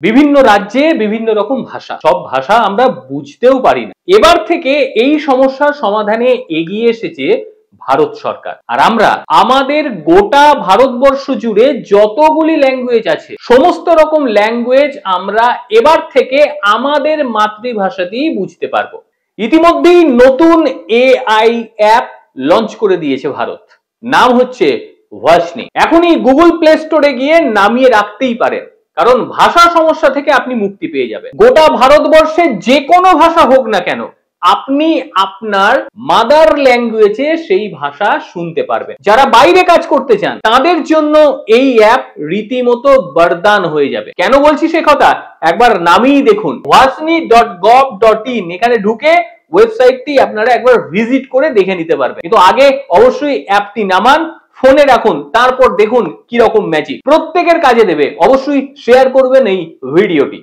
বিভিন্ন রাজ্যে বিভিন্ন রকম ভাষা, সব ভাষা আমরা বুঝতেও পারি না। এবার থেকে এই সমস্যার সমাধানে এগিয়ে এসেছে ভারত সরকার। আর আমরা আমাদের গোটা ভারতবর্ষ জুড়ে যতগুলি ল্যাঙ্গুয়েজ আছে সমস্ত রকম ল্যাঙ্গুয়েজ আমরা এবার থেকে আমাদের মাতৃভাষাতেই বুঝতে পারবো। ইতিমধ্যেই নতুন এআই অ্যাপ লঞ্চ করে দিয়েছে ভারত, নাম হচ্ছে ভার্সনি। এখনই গুগল প্লে স্টোরে গিয়ে নামিয়ে রাখতেই পারেন, কারণ ভাষা সমস্যা থেকে আপনি মুক্তি পেয়ে যাবেন। গোটা ভারতবর্ষে যে কোনো ভাষা হোক না কেন, আপনি আপনার মাদার ল্যাঙ্গুয়েজে সেই ভাষা শুনতে পারবেন। যারা বাইরে কাজ করতে চান তাদের জন্য এই অ্যাপ রীতিমতো বরদান হয়ে যাবে। কেন বলছি সে কথা, একবার নামিয়ে দেখুন varsni.gov.in। এখানে ঢুকে ওয়েবসাইটটি আপনারা একবার ভিজিট করে দেখে নিতে পারবেন। কিন্তু আগে অবশ্যই অ্যাপটি নামান, ফোনে রাখুন, তারপর দেখুন কি রকম ম্যাজিক প্রত্যেকের কাজে দেবে। অবশ্যই শেয়ার করবেন এই ভিডিওটি।